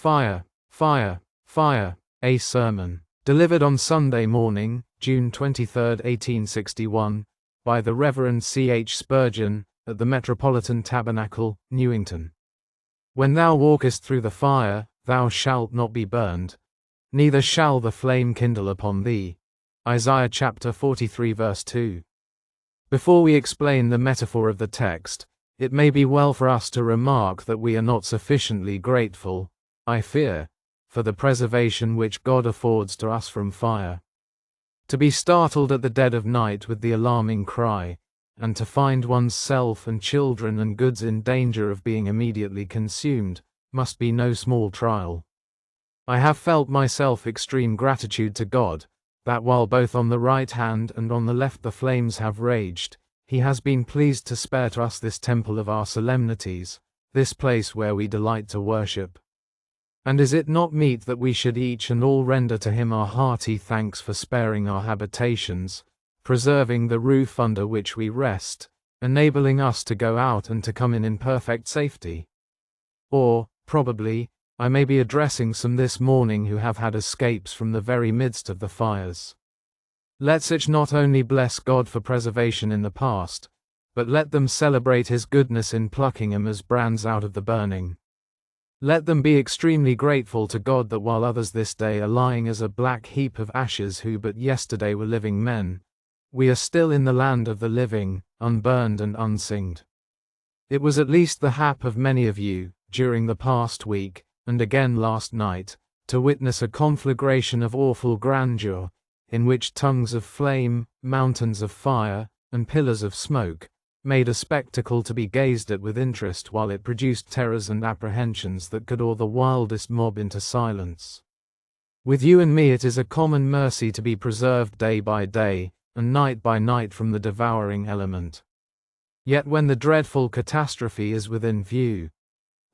Fire, fire, fire, a sermon, delivered on Sunday morning, June 23, 1861, by the Reverend C. H. Spurgeon, at the Metropolitan Tabernacle, Newington. When thou walkest through the fire, thou shalt not be burned, neither shall the flame kindle upon thee. Isaiah chapter 43 verse 2. Before we explain the metaphor of the text, it may be well for us to remark that we are not sufficiently grateful, I fear, for the preservation which God affords to us from fire. To be startled at the dead of night with the alarming cry, and to find one's self and children and goods in danger of being immediately consumed, must be no small trial. I have felt myself extreme gratitude to God, that while both on the right hand and on the left the flames have raged, He has been pleased to spare to us this temple of our solemnities, this place where we delight to worship. And is it not meet that we should each and all render to Him our hearty thanks for sparing our habitations, preserving the roof under which we rest, enabling us to go out and to come in perfect safety? Or, probably, I may be addressing some this morning who have had escapes from the very midst of the fires. Let such not only bless God for preservation in the past, but let them celebrate His goodness in plucking 'em as brands out of the burning. Let them be extremely grateful to God that while others this day are lying as a black heap of ashes who but yesterday were living men, we are still in the land of the living, unburned and unsinged. It was at least the hap of many of you, during the past week, and again last night, to witness a conflagration of awful grandeur, in which tongues of flame, mountains of fire, and pillars of smoke, made a spectacle to be gazed at with interest while it produced terrors and apprehensions that could awe the wildest mob into silence. With you and me it is a common mercy to be preserved day by day, and night by night from the devouring element. Yet when the dreadful catastrophe is within view,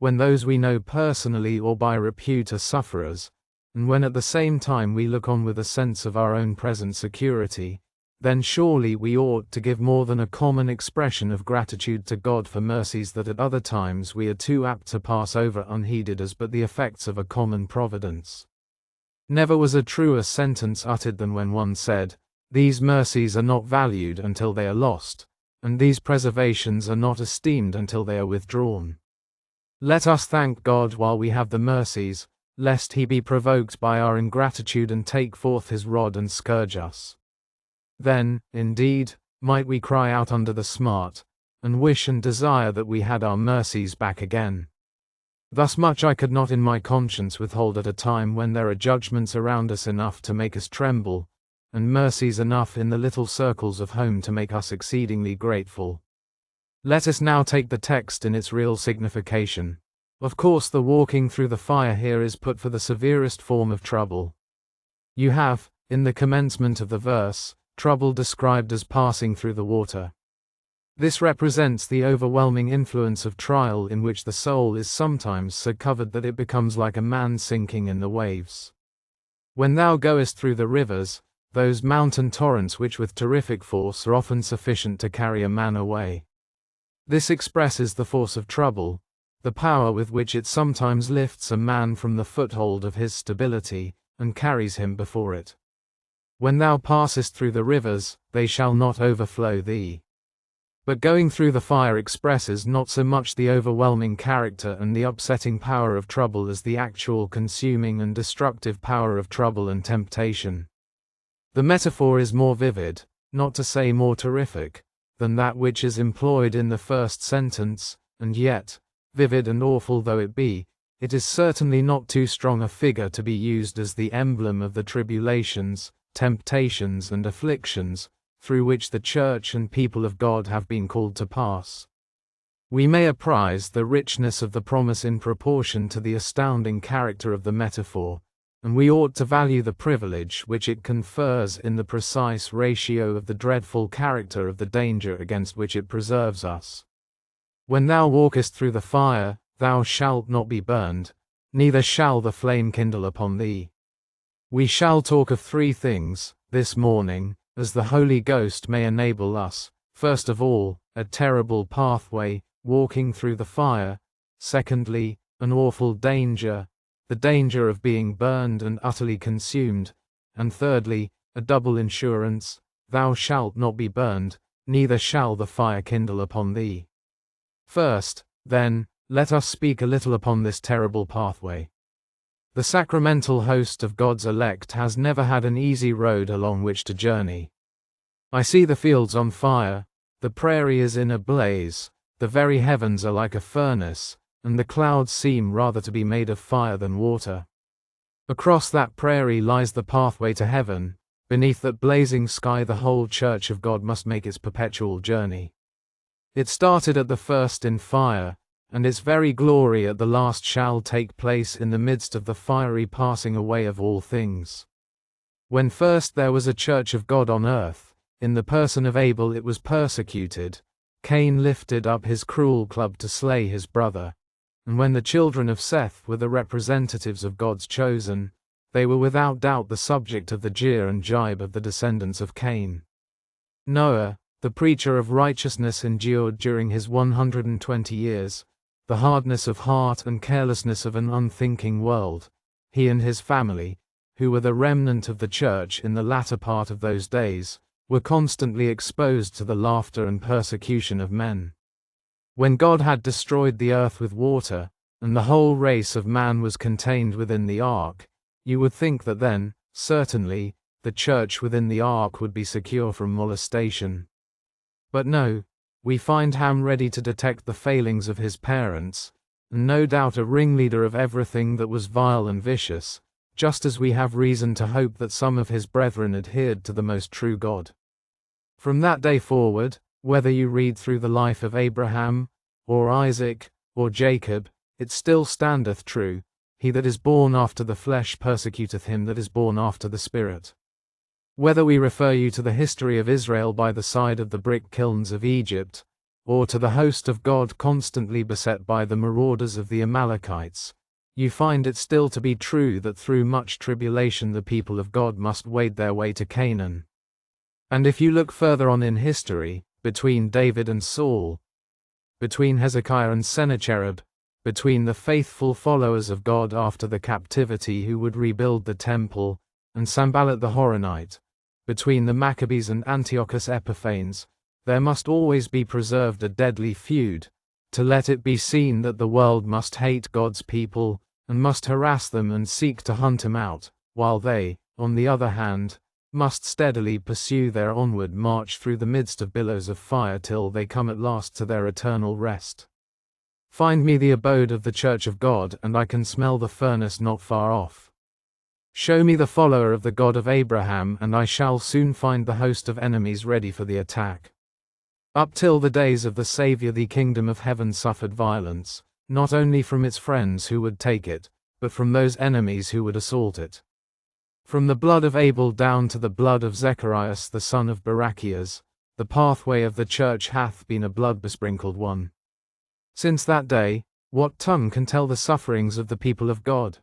when those we know personally or by repute are sufferers, and when at the same time we look on with a sense of our own present security, then surely we ought to give more than a common expression of gratitude to God for mercies that at other times we are too apt to pass over unheeded as but the effects of a common providence. Never was a truer sentence uttered than when one said, "These mercies are not valued until they are lost, and these preservations are not esteemed until they are withdrawn." Let us thank God while we have the mercies, lest He be provoked by our ingratitude and take forth His rod and scourge us. Then, indeed, might we cry out under the smart, and wish and desire that we had our mercies back again. Thus much I could not in my conscience withhold at a time when there are judgments around us enough to make us tremble, and mercies enough in the little circles of home to make us exceedingly grateful. Let us now take the text in its real signification. Of course the walking through the fire here is put for the severest form of trouble. You have, in the commencement of the verse, trouble described as passing through the water. This represents the overwhelming influence of trial in which the soul is sometimes so covered that it becomes like a man sinking in the waves. When thou goest through the rivers, those mountain torrents which with terrific force are often sufficient to carry a man away. This expresses the force of trouble, the power with which it sometimes lifts a man from the foothold of his stability, and carries him before it. When thou passest through the rivers, they shall not overflow thee. But going through the fire expresses not so much the overwhelming character and the upsetting power of trouble as the actual consuming and destructive power of trouble and temptation. The metaphor is more vivid, not to say more terrific, than that which is employed in the first sentence, and yet, vivid and awful though it be, it is certainly not too strong a figure to be used as the emblem of the tribulations, temptations and afflictions, through which the Church and people of God have been called to pass. We may appraise the richness of the promise in proportion to the astounding character of the metaphor, and we ought to value the privilege which it confers in the precise ratio of the dreadful character of the danger against which it preserves us. When thou walkest through the fire, thou shalt not be burned, neither shall the flame kindle upon thee. We shall talk of three things, this morning, as the Holy Ghost may enable us. First of all, a terrible pathway, walking through the fire. Secondly, an awful danger. the danger of being burned and utterly consumed, and thirdly, a double insurance, thou shalt not be burned, neither shall the fire kindle upon thee. First, then, let us speak a little upon this terrible pathway. The sacramental host of God's elect has never had an easy road along which to journey. I see the fields on fire, the prairie is in a blaze, the very heavens are like a furnace, and the clouds seem rather to be made of fire than water. Across that prairie lies the pathway to heaven, beneath that blazing sky the whole Church of God must make its perpetual journey. It started at the first in fire, and its very glory at the last shall take place in the midst of the fiery passing away of all things. When first there was a Church of God on earth, in the person of Abel it was persecuted, Cain lifted up his cruel club to slay his brother, and when the children of Seth were the representatives of God's chosen, they were without doubt the subject of the jeer and jibe of the descendants of Cain. Noah, the preacher of righteousness, endured during his 120 years, the hardness of heart and carelessness of an unthinking world. He and his family, who were the remnant of the church in the latter part of those days, were constantly exposed to the laughter and persecution of men. When God had destroyed the earth with water, and the whole race of man was contained within the ark, you would think that then, certainly, the church within the ark would be secure from molestation. But no, we find Ham ready to detect the failings of his parents, and no doubt a ringleader of everything that was vile and vicious, just as we have reason to hope that some of his brethren adhered to the most true God. From that day forward, whether you read through the life of Abraham, or Isaac, or Jacob, it still standeth true, he that is born after the flesh persecuteth him that is born after the Spirit. Whether we refer you to the history of Israel by the side of the brick kilns of Egypt, or to the host of God constantly beset by the marauders of the Amalekites, you find it still to be true that through much tribulation the people of God must wade their way to Canaan. And if you look further on in history, between David and Saul, between Hezekiah and Sennacherib, between the faithful followers of God after the captivity who would rebuild the temple, and Sanballat the Horonite, between the Maccabees and Antiochus Epiphanes, there must always be preserved a deadly feud, to let it be seen that the world must hate God's people, and must harass them and seek to hunt him out, while they, on the other hand, must steadily pursue their onward march through the midst of billows of fire till they come at last to their eternal rest. Find me the abode of the Church of God, and I can smell the furnace not far off. Show me the follower of the God of Abraham, and I shall soon find the host of enemies ready for the attack. Up till the days of the Saviour the kingdom of heaven suffered violence, not only from its friends who would take it, but from those enemies who would assault it. From the blood of Abel down to the blood of Zacharias the son of Barachias, the pathway of the church hath been a blood-besprinkled one. Since that day, what tongue can tell the sufferings of the people of God?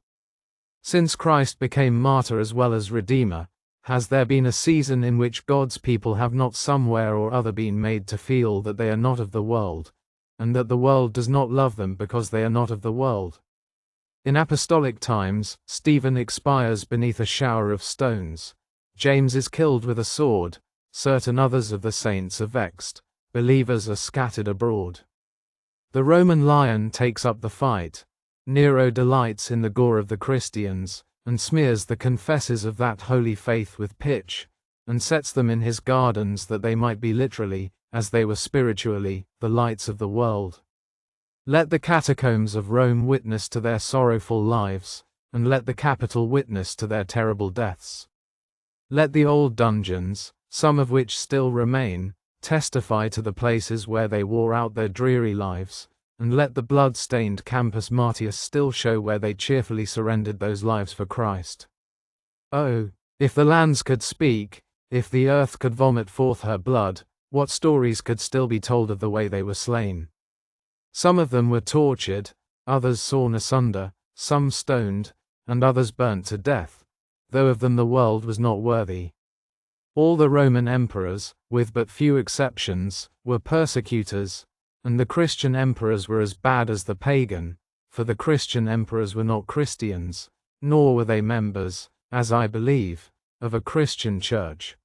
Since Christ became martyr as well as Redeemer, has there been a season in which God's people have not somewhere or other been made to feel that they are not of the world, and that the world does not love them because they are not of the world? In apostolic times, Stephen expires beneath a shower of stones, James is killed with a sword, certain others of the saints are vexed, believers are scattered abroad. The Roman lion takes up the fight, Nero delights in the gore of the Christians, and smears the confessors of that holy faith with pitch, and sets them in his gardens that they might be literally, as they were spiritually, the lights of the world. Let the catacombs of Rome witness to their sorrowful lives, and let the Capitol witness to their terrible deaths. Let the old dungeons, some of which still remain, testify to the places where they wore out their dreary lives, and let the blood-stained Campus Martius still show where they cheerfully surrendered those lives for Christ. Oh, if the lands could speak, if the earth could vomit forth her blood, what stories could still be told of the way they were slain? Some of them were tortured, others sawn asunder, some stoned, and others burnt to death, though of them the world was not worthy. All the Roman emperors, with but few exceptions, were persecutors, and the Christian emperors were as bad as the pagan, for the Christian emperors were not Christians, nor were they members, as I believe, of a Christian church.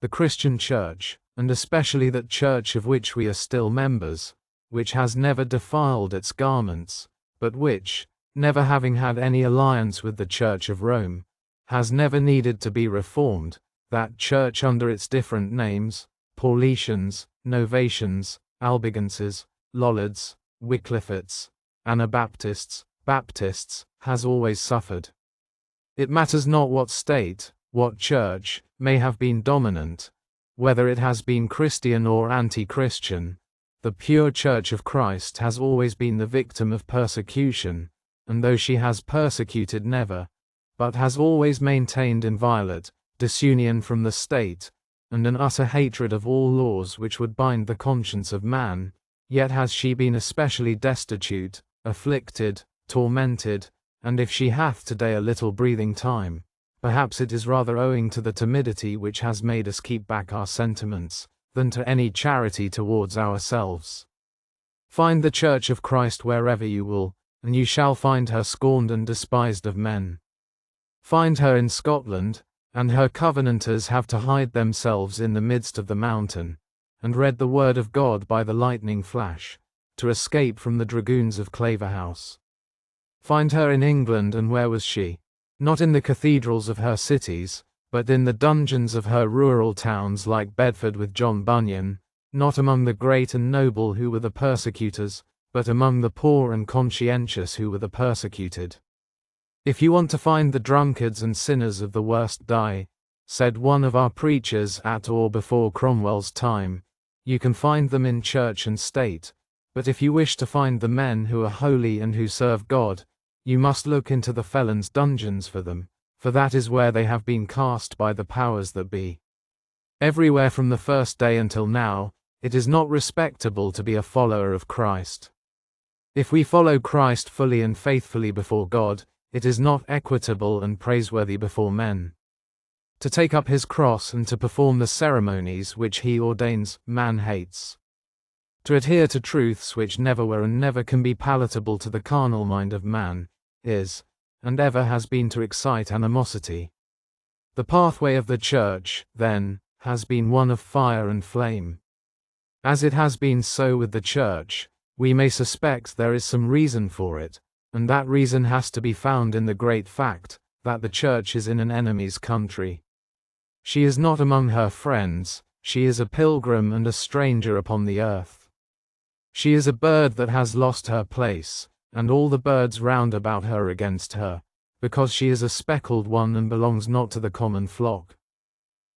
The Christian church, and especially that church of which we are still members, which has never defiled its garments, but which, never having had any alliance with the Church of Rome, has never needed to be reformed, that church under its different names, Paulicians, Novatians, Albigenses, Lollards, Wycliffites, Anabaptists, Baptists, has always suffered. It matters not what state, what church, may have been dominant, whether it has been Christian or anti-Christian, the pure Church of Christ has always been the victim of persecution, and though she has persecuted never, but has always maintained inviolate, disunion from the state, and an utter hatred of all laws which would bind the conscience of man, yet has she been especially destitute, afflicted, tormented, and if she hath today a little breathing time, perhaps it is rather owing to the timidity which has made us keep back our sentiments, than to any charity towards ourselves. Find the Church of Christ wherever you will, and you shall find her scorned and despised of men. Find her in Scotland, and her covenanters have to hide themselves in the midst of the mountain, and read the word of God by the lightning flash, to escape from the dragoons of Claverhouse. Find her in England, and where was she? Not in the cathedrals of her cities, but in the dungeons of her rural towns like Bedford with John Bunyan, not among the great and noble who were the persecutors, but among the poor and conscientious who were the persecuted. If you want to find the drunkards and sinners of the worst dye, said one of our preachers at or before Cromwell's time, you can find them in church and state, but if you wish to find the men who are holy and who serve God, you must look into the felons' dungeons for them, for that is where they have been cast by the powers that be. Everywhere from the first day until now, it is not respectable to be a follower of Christ. If we follow Christ fully and faithfully before God, it is not equitable and praiseworthy before men. To take up his cross and to perform the ceremonies which he ordains, man hates. To adhere to truths which never were and never can be palatable to the carnal mind of man, is, and ever has been, to excite animosity. The pathway of the Church, then, has been one of fire and flame. As it has been so with the Church, we may suspect there is some reason for it, and that reason has to be found in the great fact, that the Church is in an enemy's country. She is not among her friends, she is a pilgrim and a stranger upon the earth. She is a bird that has lost her place, and all the birds round about her against her, because she is a speckled one and belongs not to the common flock.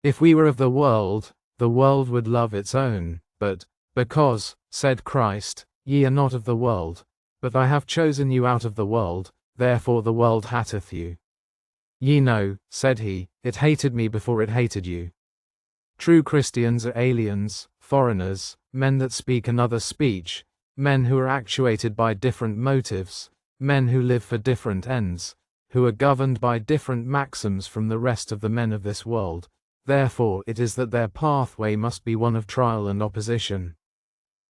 If we were of the world would love its own, but, because, said Christ, ye are not of the world, but I have chosen you out of the world, therefore the world hateth you. Ye know, said he, it hated me before it hated you. True Christians are aliens, foreigners, men that speak another speech, men who are actuated by different motives, men who live for different ends, who are governed by different maxims from the rest of the men of this world. Therefore it is that their pathway must be one of trial and opposition.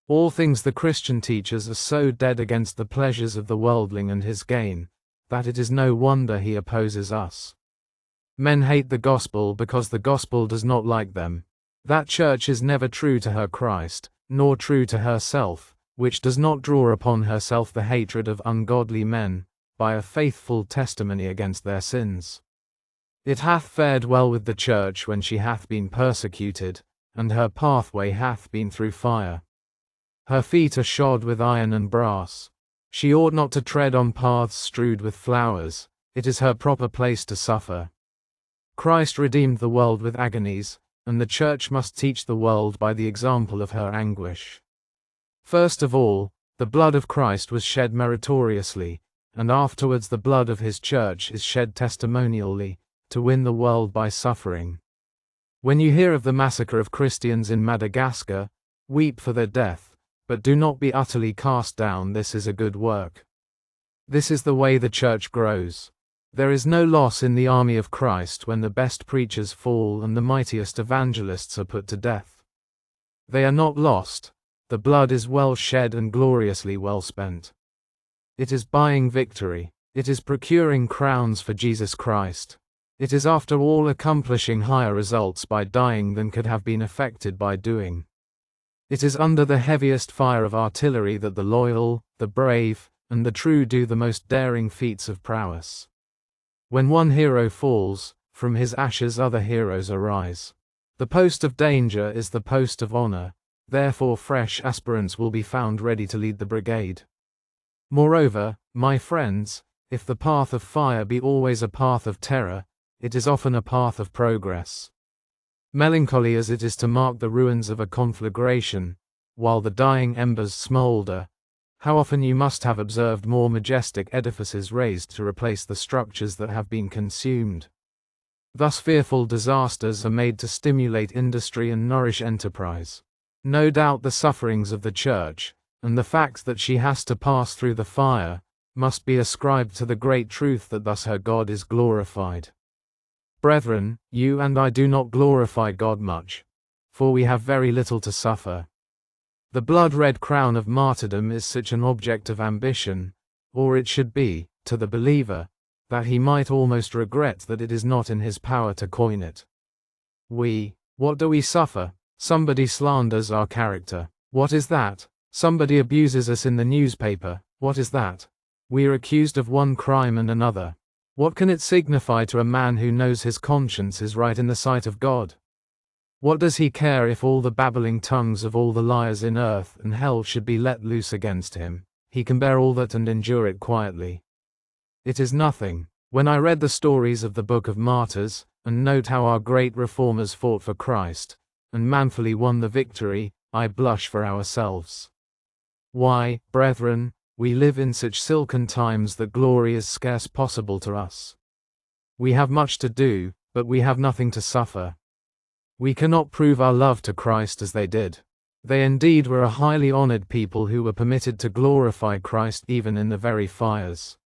All things the Christian teaches are so dead against the pleasures of the worldling and his gain, that it is no wonder he opposes us. Men hate the gospel because the gospel does not like them. That church is never true to her Christ, nor true to herself, which does not draw upon herself the hatred of ungodly men, by a faithful testimony against their sins. It hath fared well with the church when she hath been persecuted, and her pathway hath been through fire. Her feet are shod with iron and brass. She ought not to tread on paths strewed with flowers, it is her proper place to suffer. Christ redeemed the world with agonies, and the church must teach the world by the example of her anguish. First of all, the blood of Christ was shed meritoriously, and afterwards the blood of his church is shed testimonially, to win the world by suffering. When you hear of the massacre of Christians in Madagascar, weep for their death, but do not be utterly cast down. This is a good work. This is the way the church grows. There is no loss in the army of Christ when the best preachers fall and the mightiest evangelists are put to death. They are not lost. The blood is well shed and gloriously well spent. It is buying victory. It is procuring crowns for Jesus Christ. It is after all accomplishing higher results by dying than could have been effected by doing. It is under the heaviest fire of artillery that the loyal, the brave, and the true do the most daring feats of prowess. When one hero falls, from his ashes other heroes arise. The post of danger is the post of honor, therefore fresh aspirants will be found ready to lead the brigade. Moreover, my friends, if the path of fire be always a path of terror, it is often a path of progress. Melancholy as it is to mark the ruins of a conflagration, while the dying embers smoulder, how often you must have observed more majestic edifices raised to replace the structures that have been consumed. Thus fearful disasters are made to stimulate industry and nourish enterprise. No doubt the sufferings of the Church, and the fact that she has to pass through the fire, must be ascribed to the great truth that thus her God is glorified. Brethren, you and I do not glorify God much, for we have very little to suffer. The blood-red crown of martyrdom is such an object of ambition, or it should be, to the believer, that he might almost regret that it is not in his power to coin it. What do we suffer? Somebody slanders our character. What is that? Somebody abuses us in the newspaper. What is that? We are accused of one crime and another. What can it signify to a man who knows his conscience is right in the sight of God? What does he care if all the babbling tongues of all the liars in earth and hell should be let loose against him? He can bear all that and endure it quietly. It is nothing. When I read the stories of the Book of Martyrs, and note how our great reformers fought for Christ, and manfully won the victory, I blush for ourselves. Why, brethren, we live in such silken times that glory is scarce possible to us. We have much to do, but we have nothing to suffer. We cannot prove our love to Christ as they did. They indeed were a highly honored people who were permitted to glorify Christ even in the very fires.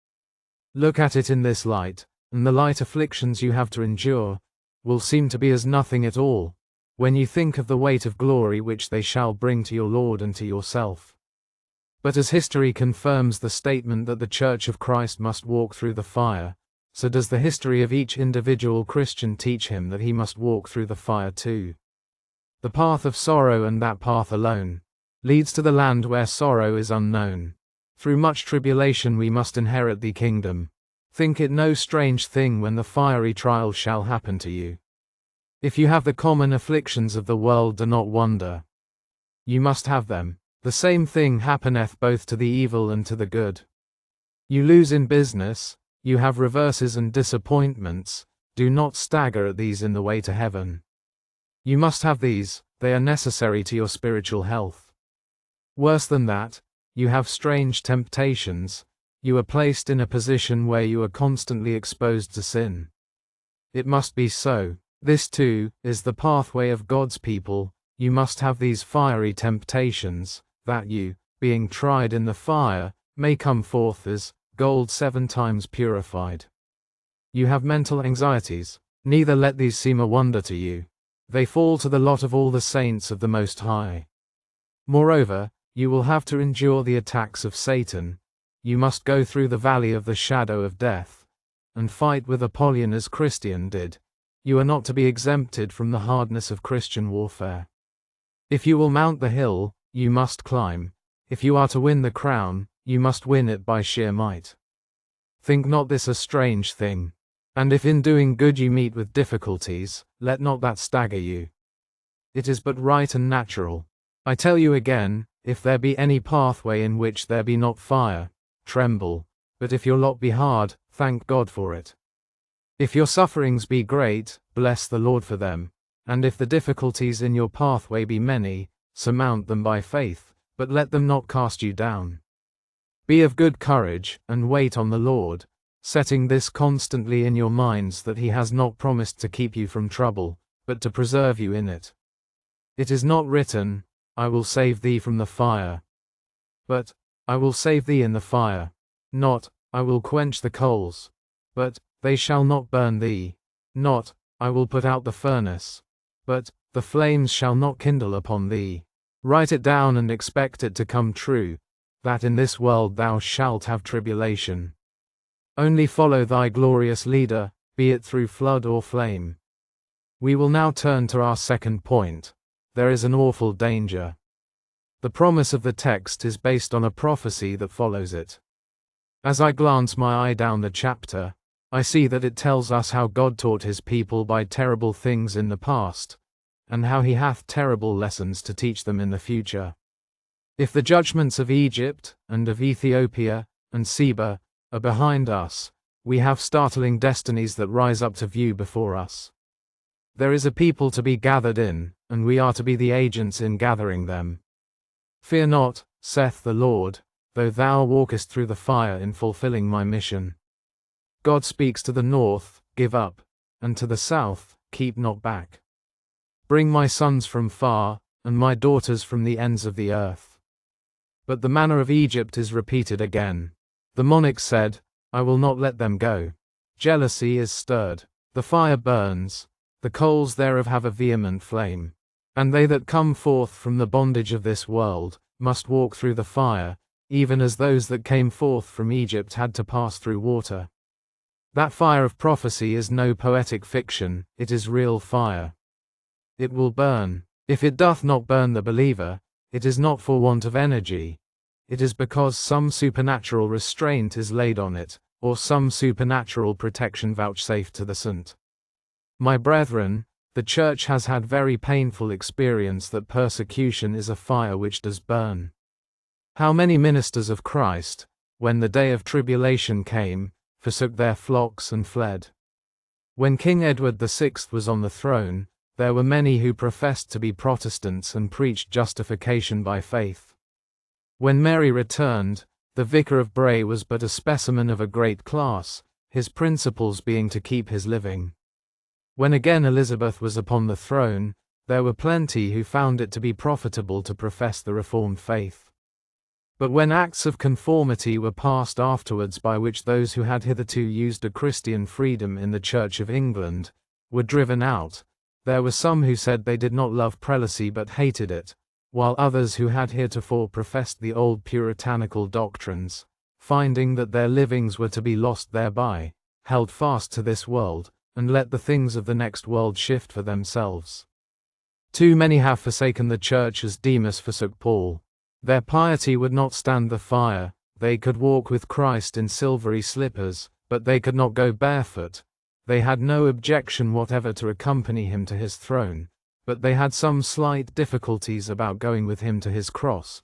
Look at it in this light, and the light afflictions you have to endure will seem to be as nothing at all, when you think of the weight of glory which they shall bring to your Lord and to yourself. But as history confirms the statement that the Church of Christ must walk through the fire, so does the history of each individual Christian teach him that he must walk through the fire too. The path of sorrow, and that path alone, leads to the land where sorrow is unknown. Through much tribulation we must inherit the kingdom. Think it no strange thing when the fiery trial shall happen to you. If you have the common afflictions of the world, do not wonder. You must have them. The same thing happeneth both to the evil and to the good. You lose in business, you have reverses and disappointments, do not stagger at these in the way to heaven. You must have these, they are necessary to your spiritual health. Worse than that, you have strange temptations, you are placed in a position where you are constantly exposed to sin. It must be so. This too is the pathway of God's people. You must have these fiery temptations, that you, being tried in the fire, may come forth as gold 7 times purified. You have mental anxieties. Neither let these seem a wonder to you. They fall to the lot of all the saints of the Most High. Moreover, you will have to endure the attacks of Satan. You must go through the valley of the shadow of death, and fight with Apollyon as Christian did. You are not to be exempted from the hardness of Christian warfare. If you will mount the hill, you must climb. If you are to win the crown, you must win it by sheer might. Think not this a strange thing. And if in doing good you meet with difficulties, let not that stagger you. It is but right and natural. I tell you again, if there be any pathway in which there be not fire, tremble, but if your lot be hard, thank God for it. If your sufferings be great, bless the Lord for them, and if the difficulties in your pathway be many, surmount them by faith, but let them not cast you down. Be of good courage, and wait on the Lord, setting this constantly in your minds, that he has not promised to keep you from trouble, but to preserve you in it. It is not written, I will save thee from the fire. But, I will save thee in the fire. Not, I will quench the coals. But, they shall not burn thee. Not, I will put out the furnace. But, the flames shall not kindle upon thee. Write it down and expect it to come true. that in this world thou shalt have tribulation. Only follow thy glorious leader, be it through flood or flame. We will now turn to our second point. There is an awful danger. The promise of the text is based on a prophecy that follows it. As I glance my eye down the chapter, I see that it tells us how God taught his people by terrible things in the past, and how he hath terrible lessons to teach them in the future. If the judgments of Egypt, and of Ethiopia, and Seba, are behind us, we have startling destinies that rise up to view before us. There is a people to be gathered in, and we are to be the agents in gathering them. Fear not, saith the Lord, though thou walkest through the fire in fulfilling my mission. God speaks to the north, give up, and to the south, keep not back. Bring my sons from far, and my daughters from the ends of the earth. But the manner of Egypt is repeated again. The monarch said, I will not let them go. Jealousy is stirred. The fire burns. The coals thereof have a vehement flame. And they that come forth from the bondage of this world must walk through the fire, even as those that came forth from Egypt had to pass through water. That fire of prophecy is no poetic fiction, it is real fire. It will burn. If it doth not burn the believer, it is not for want of energy. It is because some supernatural restraint is laid on it, or some supernatural protection vouchsafed to the saint. My brethren, the church has had very painful experience that persecution is a fire which does burn. How many ministers of Christ, when the day of tribulation came, forsook their flocks and fled? When King Edward VI was on the throne, there were many who professed to be Protestants and preached justification by faith. When Mary returned, the Vicar of Bray was but a specimen of a great class, his principles being to keep his living. When again Elizabeth was upon the throne, there were plenty who found it to be profitable to profess the Reformed faith. But when acts of conformity were passed afterwards by which those who had hitherto used a Christian freedom in the Church of England were driven out, there were some who said they did not love prelacy but hated it, while others who had heretofore professed the old puritanical doctrines, finding that their livings were to be lost thereby, held fast to this world, and let the things of the next world shift for themselves. Too many have forsaken the church as Demas forsook Paul. Their piety would not stand the fire. They could walk with Christ in silvery slippers, but they could not go barefoot. They had no objection whatever to accompany him to his throne, but they had some slight difficulties about going with him to his cross.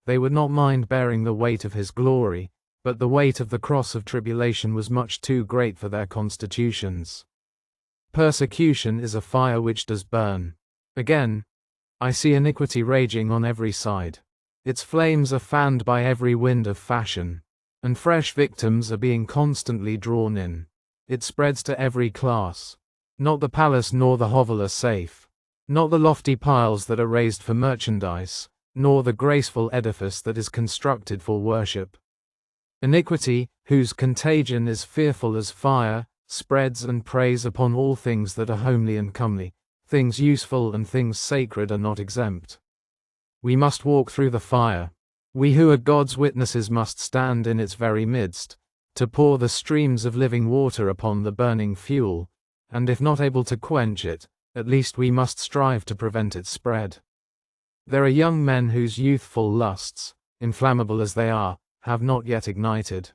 They would not mind bearing the weight of his glory, but the weight of the cross of tribulation was much too great for their constitutions. Persecution is a fire which does burn. Again, I see iniquity raging on every side. Its flames are fanned by every wind of fashion, and fresh victims are being constantly drawn in. It spreads to every class. Not the palace nor the hovel are safe. Not the lofty piles that are raised for merchandise, nor the graceful edifice that is constructed for worship. Iniquity, whose contagion is fearful as fire, spreads and preys upon all things that are homely and comely. Things useful and things sacred are not exempt. We must walk through the fire. We who are God's witnesses must stand in its very midst, to pour the streams of living water upon the burning fuel, and if not able to quench it, at least we must strive to prevent its spread. There are young men whose youthful lusts, inflammable as they are, have not yet ignited.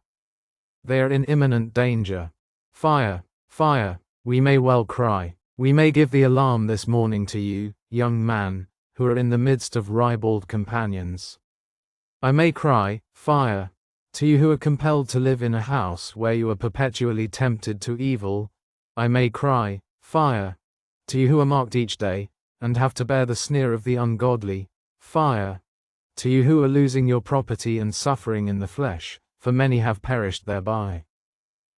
They are in imminent danger. Fire, fire, we may well cry. We may give the alarm this morning to you, young man, who are in the midst of ribald companions. I may cry, fire, to you who are compelled to live in a house where you are perpetually tempted to evil. I may cry, fire, to you who are marked each day, and have to bear the sneer of the ungodly. Fire, to you who are losing your property and suffering in the flesh, for many have perished thereby.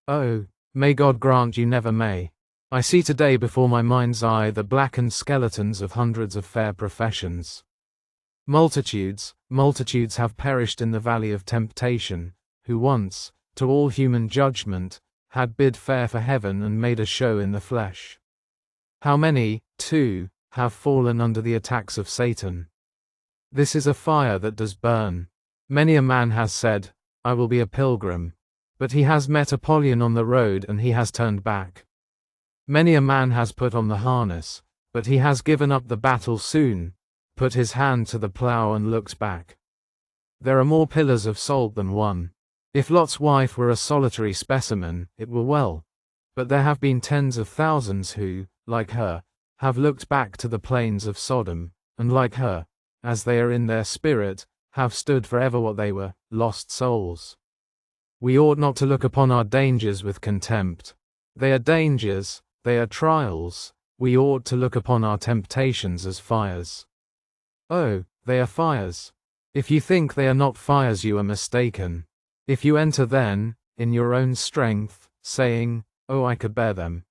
Oh, may God grant you never may. I see today before my mind's eye the blackened skeletons of hundreds of fair professions. Multitudes have perished in the valley of temptation, who once, to all human judgment, had bid fair for heaven and made a show in the flesh. How many, too, have fallen under the attacks of Satan? This is a fire that does burn. Many a man has said, I will be a pilgrim, but he has met Apollyon on the road and he has turned back. Many a man has put on the harness, but he has given up the battle soon, put his hand to the plough and looked back. There are more pillars of salt than one. If Lot's wife were a solitary specimen, it were well. But there have been tens of thousands who, like her, have looked back to the plains of Sodom, and like her, as they are in their spirit, have stood forever what they were, lost souls. We ought not to look upon our dangers with contempt. They are dangers, they are trials. We ought to look upon our temptations as fires. Oh, they are fires. If you think they are not fires, you are mistaken. If you enter then, in your own strength, saying, Oh, I could bear them,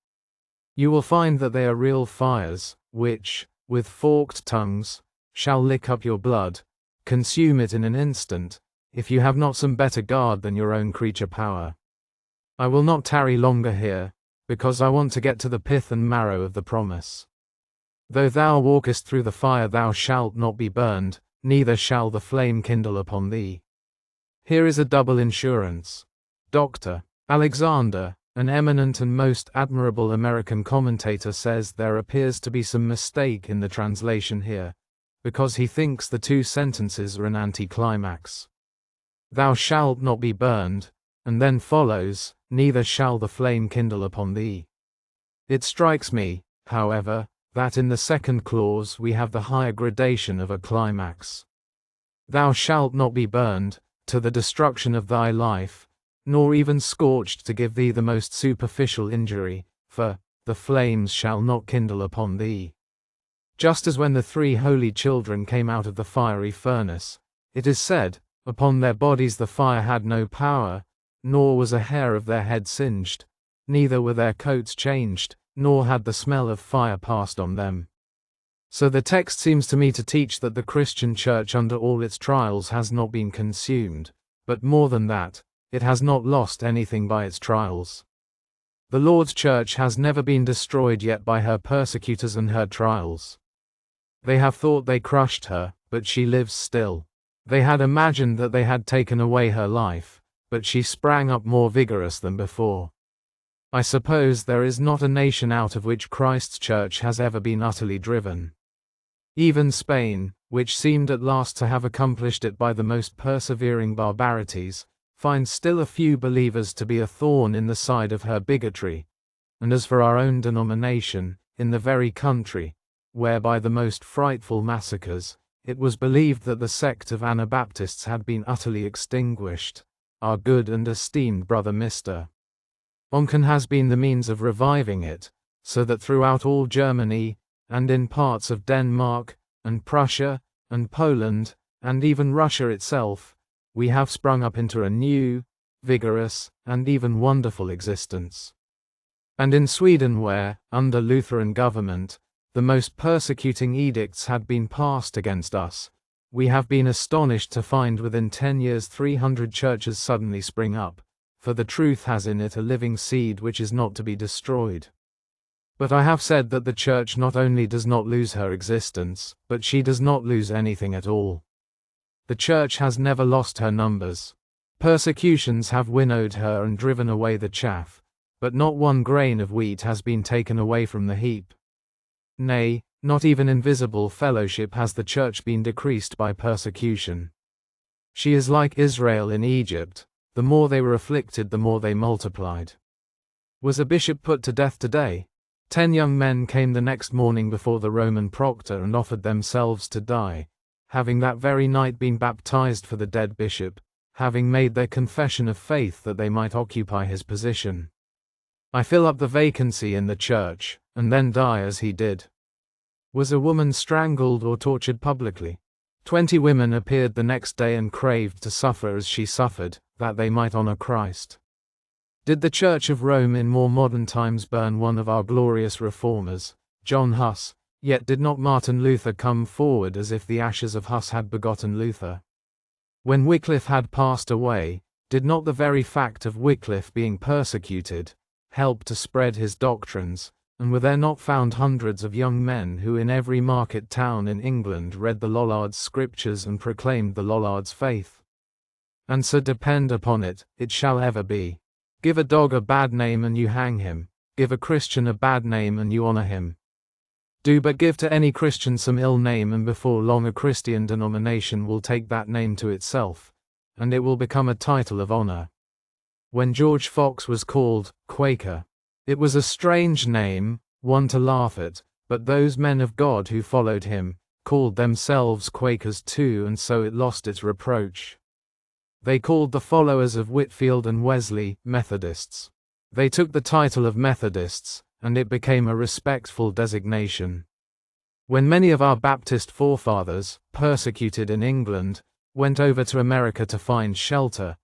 you will find that they are real fires, which, with forked tongues, shall lick up your blood, consume it in an instant, if you have not some better guard than your own creature power. I will not tarry longer here, because I want to get to the pith and marrow of the promise. Though thou walkest through the fire, thou shalt not be burned, neither shall the flame kindle upon thee. Here is a double insurance. Dr. Alexander, an eminent and most admirable American commentator, says there appears to be some mistake in the translation here, because he thinks the two sentences are an anticlimax. Thou shalt not be burned, and then follows, neither shall the flame kindle upon thee. It strikes me, however, that in the second clause we have the higher gradation of a climax. Thou shalt not be burned, to the destruction of thy life, nor even scorched to give thee the most superficial injury, for the flames shall not kindle upon thee. Just as when the three holy children came out of the fiery furnace, it is said, upon their bodies the fire had no power, nor was a hair of their head singed, neither were their coats changed, nor had the smell of fire passed on them. So the text seems to me to teach that the Christian church under all its trials has not been consumed, but more than that, it has not lost anything by its trials. The Lord's church has never been destroyed yet by her persecutors and her trials. They have thought they crushed her, but she lives still. They had imagined that they had taken away her life, but she sprang up more vigorous than before. I suppose there is not a nation out of which Christ's church has ever been utterly driven. Even Spain, which seemed at last to have accomplished it by the most persevering barbarities, finds still a few believers to be a thorn in the side of her bigotry. And as for our own denomination, in the very country, where by the most frightful massacres, it was believed that the sect of Anabaptists had been utterly extinguished, our good and esteemed brother Mr. Onken has been the means of reviving it, so that throughout all Germany, and in parts of Denmark, and Prussia, and Poland, and even Russia itself, we have sprung up into a new, vigorous, and even wonderful existence. And in Sweden, where, under Lutheran government, the most persecuting edicts had been passed against us, we have been astonished to find within 10 years 300 churches suddenly spring up, for the truth has in it a living seed which is not to be destroyed. But I have said that the church not only does not lose her existence, but she does not lose anything at all. The church has never lost her numbers. Persecutions have winnowed her and driven away the chaff, but not one grain of wheat has been taken away from the heap. Nay, not even in visible fellowship has the church been decreased by persecution. She is like Israel in Egypt, the more they were afflicted the more they multiplied. Was a bishop put to death today? 10 young men came the next morning before the Roman proctor and offered themselves to die, having that very night been baptized for the dead bishop, having made their confession of faith that they might occupy his position. I fill up the vacancy in the church, and then die as he did. Was a woman strangled or tortured publicly? 20 women appeared the next day and craved to suffer as she suffered, that they might honor Christ. Did the Church of Rome in more modern times burn one of our glorious reformers, John Huss, yet did not Martin Luther come forward as if the ashes of Huss had begotten Luther? When Wycliffe had passed away, did not the very fact of Wycliffe being persecuted help to spread his doctrines, and were there not found hundreds of young men who in every market town in England read the Lollards' scriptures and proclaimed the Lollards' faith? and so depend upon it, it shall ever be. Give a dog a bad name and you hang him. Give a Christian a bad name and you honor him. Do but give to any Christian some ill name, and before long a Christian denomination will take that name to itself, and it will become a title of honor. When George Fox was called Quaker, it was a strange name, one to laugh at, but those men of God who followed him called themselves Quakers too, and so it lost its reproach. They called the followers of Whitefield and Wesley Methodists. They took the title of Methodists, and it became a respectful designation. When many of our Baptist forefathers, persecuted in England, went over to America to find shelter,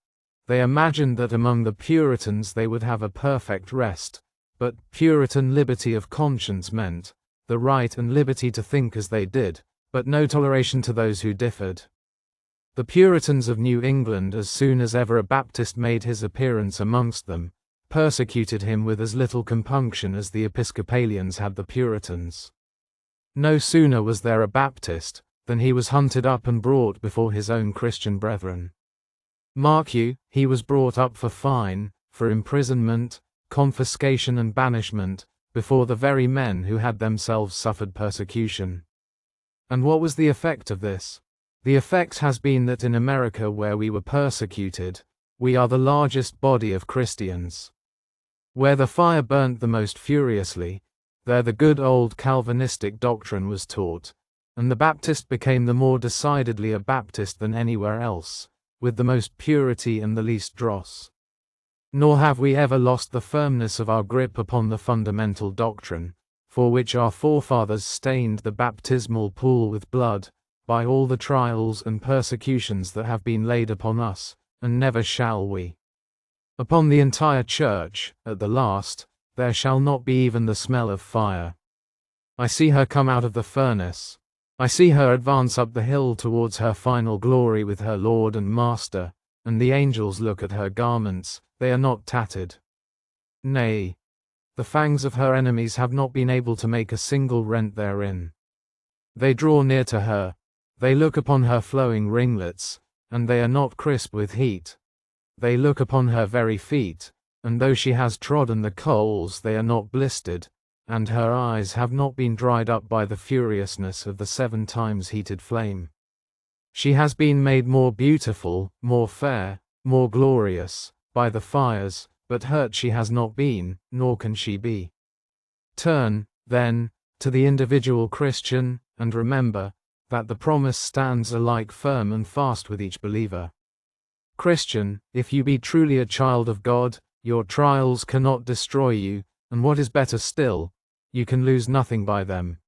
they imagined that among the Puritans they would have a perfect rest, but Puritan liberty of conscience meant the right and liberty to think as they did, but no toleration to those who differed. The Puritans of New England, as soon as ever a Baptist made his appearance amongst them, persecuted him with as little compunction as the Episcopalians had the Puritans. No sooner was there a Baptist than he was hunted up and brought before his own Christian brethren. Mark you, he was brought up for fine, for imprisonment, confiscation and banishment, before the very men who had themselves suffered persecution. And what was the effect of this? The effect has been that in America, where we were persecuted, we are the largest body of Christians. Where the fire burnt the most furiously, there the good old Calvinistic doctrine was taught, and the Baptist became the more decidedly a Baptist than anywhere else, with the most purity and the least dross. Nor have we ever lost the firmness of our grip upon the fundamental doctrine, for which our forefathers stained the baptismal pool with blood, by all the trials and persecutions that have been laid upon us, and never shall we. Upon the entire church, at the last, there shall not be even the smell of fire. I see her come out of the furnace. I see her advance up the hill towards her final glory with her Lord and Master, and the angels look at her garments, they are not tattered. Nay, the fangs of her enemies have not been able to make a single rent therein. They draw near to her, they look upon her flowing ringlets, and they are not crisp with heat. They look upon her very feet, and though she has trodden the coals they are not blistered, and her eyes have not been dried up by the furiousness of the 7 times heated flame. She has been made more beautiful, more fair, more glorious, by the fires, but hurt she has not been, nor can she be. Turn, then, to the individual Christian, and remember that the promise stands alike firm and fast with each believer. Christian, if you be truly a child of God, your trials cannot destroy you, and what is better still, you can lose nothing by them.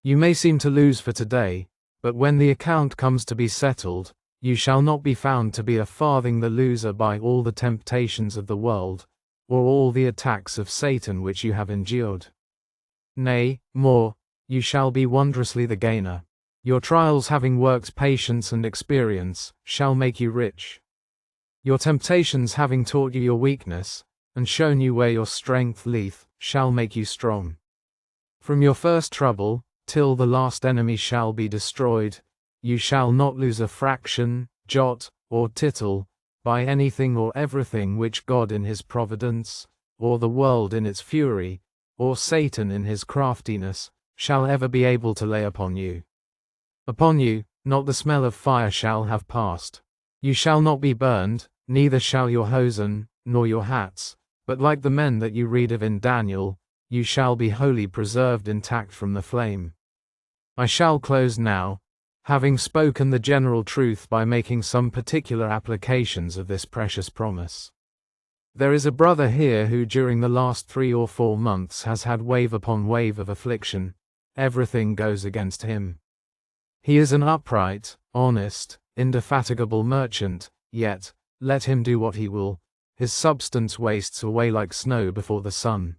You may seem to lose for today, but when the account comes to be settled, you shall not be found to be a farthing the loser by all the temptations of the world, or all the attacks of Satan which you have endured. Nay, more, you shall be wondrously the gainer. Your trials, having worked patience and experience, shall make you rich. Your temptations, having taught you your weakness, and shown you where your strength lieth, shall make you strong. From your first trouble, till the last enemy shall be destroyed, you shall not lose a fraction, jot, or tittle, by anything or everything which God in his providence, or the world in its fury, or Satan in his craftiness, shall ever be able to lay upon you. Upon you, not the smell of fire shall have passed. You shall not be burned, neither shall your hosen, nor your hats, but like the men that you read of in Daniel, you shall be wholly preserved intact from the flame. I shall close now, having spoken the general truth by making some particular applications of this precious promise. There is a brother here who during the last 3 or 4 months has had wave upon wave of affliction. Everything goes against him. He is an upright, honest, indefatigable merchant, yet, let him do what he will, his substance wastes away like snow before the sun.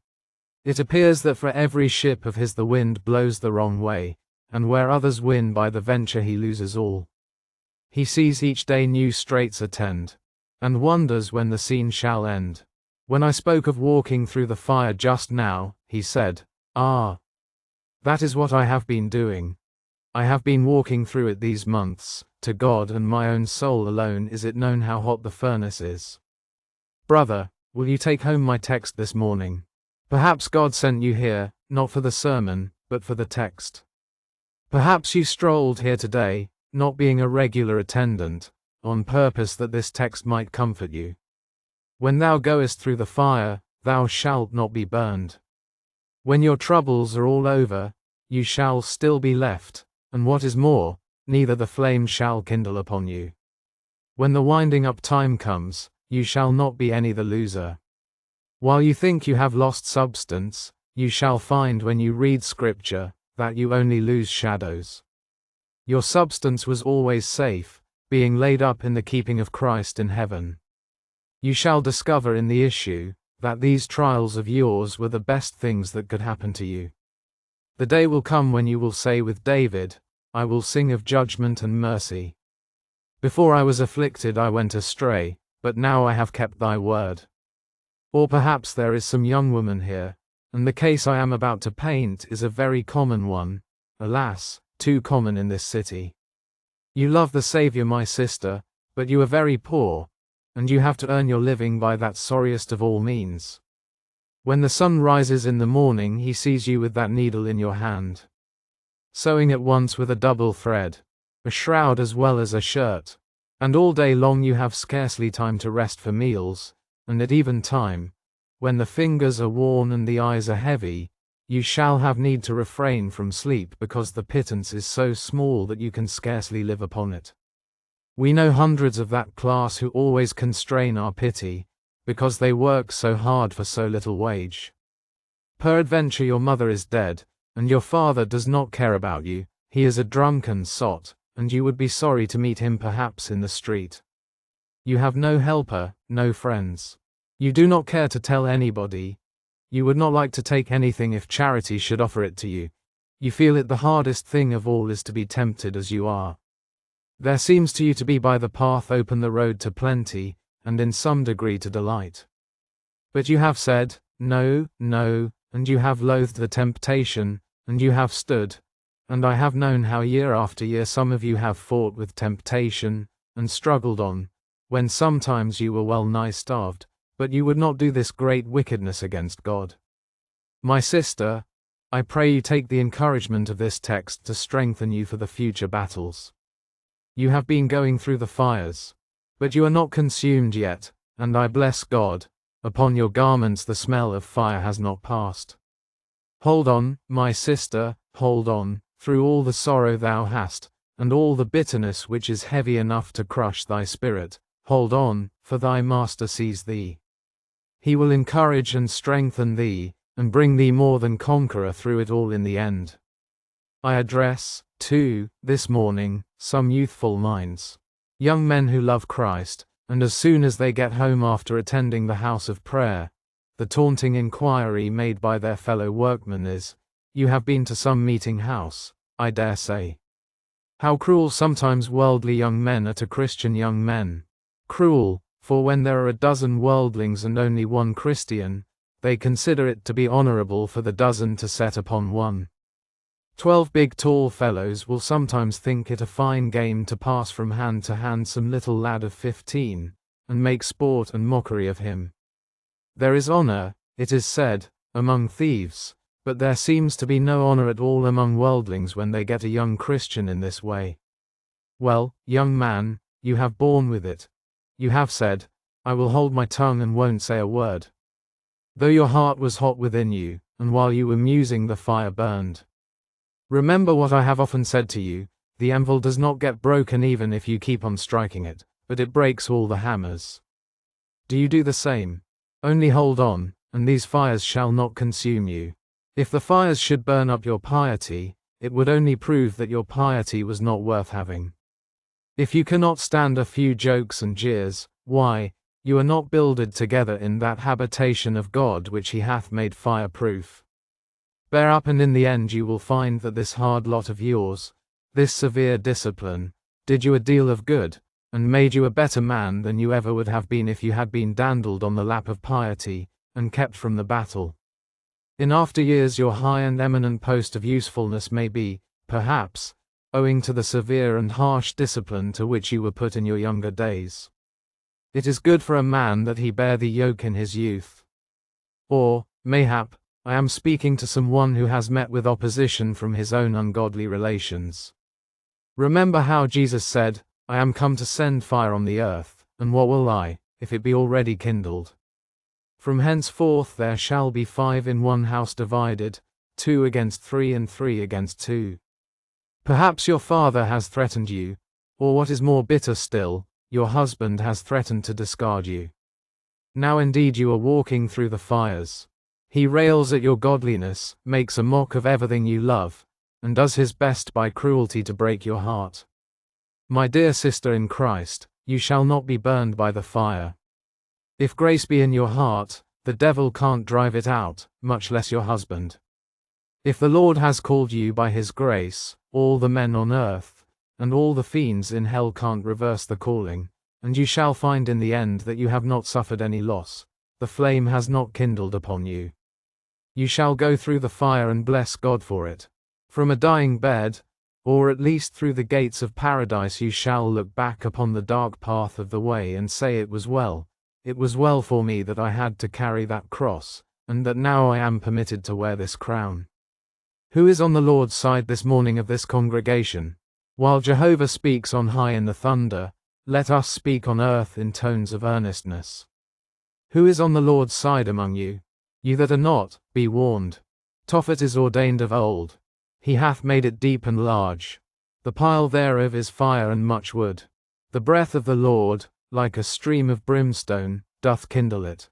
It appears that for every ship of his the wind blows the wrong way, and where others win by the venture he loses all. He sees each day new straits attend, and wonders when the scene shall end. When I spoke of walking through the fire just now, he said, "Ah, that is what I have been doing." I have been walking through it these months. To God and my own soul alone is it known how hot the furnace is. Brother, will you take home my text this morning? Perhaps God sent you here, not for the sermon, but for the text. Perhaps you strolled here today, not being a regular attendant, on purpose that this text might comfort you. When thou goest through the fire, thou shalt not be burned. When your troubles are all over, you shall still be left, and what is more, neither the flame shall kindle upon you. When the winding up time comes, you shall not be any the loser. While you think you have lost substance, you shall find when you read Scripture, that you only lose shadows. Your substance was always safe, being laid up in the keeping of Christ in heaven. You shall discover in the issue, that these trials of yours were the best things that could happen to you. The day will come when you will say with David, I will sing of judgment and mercy. Before I was afflicted I went astray, but now I have kept thy word. Or perhaps there is some young woman here, and the case I am about to paint is a very common one, alas, too common in this city. You love the Saviour, my sister, but you are very poor, and you have to earn your living by that sorriest of all means. When the sun rises in the morning he sees you with that needle in your hand, sewing at once with a double thread, a shroud as well as a shirt, and all day long you have scarcely time to rest for meals, and at even time, when the fingers are worn and the eyes are heavy, you shall have need to refrain from sleep because the pittance is so small that you can scarcely live upon it. We know hundreds of that class who always constrain our pity, because they work so hard for so little wage. Peradventure your mother is dead, and your father does not care about you, he is a drunken sot, and you would be sorry to meet him perhaps in the street. You have no helper, no friends. You do not care to tell anybody. You would not like to take anything if charity should offer it to you. You feel it the hardest thing of all is to be tempted as you are. There seems to you to be by the path open the road to plenty, and in some degree to delight. But you have said, no, no, and you have loathed the temptation, and you have stood, and I have known how year after year some of you have fought with temptation, and struggled on, when sometimes you were well nigh starved, but you would not do this great wickedness against God. My sister, I pray you take the encouragement of this text to strengthen you for the future battles. You have been going through the fires, but you are not consumed yet, and I bless God, upon your garments the smell of fire has not passed. Hold on, my sister, hold on, through all the sorrow thou hast, and all the bitterness which is heavy enough to crush thy spirit, hold on, for thy Master sees thee. He will encourage and strengthen thee, and bring thee more than conqueror through it all in the end. I address, too, this morning, some youthful minds. Young men who love Christ, and as soon as they get home after attending the house of prayer, the taunting inquiry made by their fellow workmen is, you have been to some meeting house, I dare say. How cruel sometimes worldly young men are to Christian young men. Cruel, for when there are a dozen worldlings and only one Christian, they consider it to be honorable for the dozen to set upon one. 12 big tall fellows will sometimes think it a fine game to pass from hand to hand some little lad of 15, and make sport and mockery of him. There is honor, it is said, among thieves, but there seems to be no honor at all among worldlings when they get a young Christian in this way. Well, young man, you have borne with it. You have said, I will hold my tongue and won't say a word. Though your heart was hot within you, and while you were musing the fire burned. Remember what I have often said to you, the anvil does not get broken even if you keep on striking it, but it breaks all the hammers. Do you do the same? Only hold on, and these fires shall not consume you. If the fires should burn up your piety, it would only prove that your piety was not worth having. If you cannot stand a few jokes and jeers, why, you are not builded together in that habitation of God which he hath made fireproof. Bear up, and in the end you will find that this hard lot of yours, this severe discipline, did you a deal of good, and made you a better man than you ever would have been if you had been dandled on the lap of piety, and kept from the battle. In after years your high and eminent post of usefulness may be, perhaps, owing to the severe and harsh discipline to which you were put in your younger days. It is good for a man that he bear the yoke in his youth. Or, mayhap, I am speaking to someone who has met with opposition from his own ungodly relations. Remember how Jesus said, I am come to send fire on the earth, and what will I, if it be already kindled? From henceforth there shall be 5 in one house divided, 2 against 3 and 3 against 2. Perhaps your father has threatened you, or what is more bitter still, your husband has threatened to discard you. Now indeed you are walking through the fires. He rails at your godliness, makes a mock of everything you love, and does his best by cruelty to break your heart. My dear sister in Christ, you shall not be burned by the fire. If grace be in your heart, the devil can't drive it out, much less your husband. If the Lord has called you by his grace, all the men on earth, and all the fiends in hell can't reverse the calling, and you shall find in the end that you have not suffered any loss, the flame has not kindled upon you. You shall go through the fire and bless God for it. From a dying bed, or at least through the gates of paradise, you shall look back upon the dark path of the way and say, it was well for me that I had to carry that cross, and that now I am permitted to wear this crown. Who is on the Lord's side this morning of this congregation? While Jehovah speaks on high in the thunder, let us speak on earth in tones of earnestness. Who is on the Lord's side among you? You that are not, be warned. Tophet is ordained of old. He hath made it deep and large. The pile thereof is fire and much wood. The breath of the Lord, like a stream of brimstone, doth kindle it.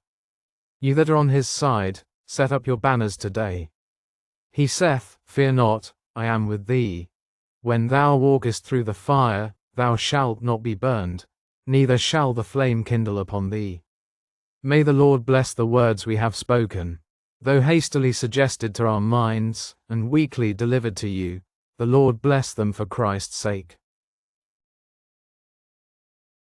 You that are on his side, set up your banners today. He saith, fear not, I am with thee. When thou walkest through the fire, thou shalt not be burned, neither shall the flame kindle upon thee. May the Lord bless the words we have spoken. Though hastily suggested to our minds, and weakly delivered to you, the Lord bless them for Christ's sake.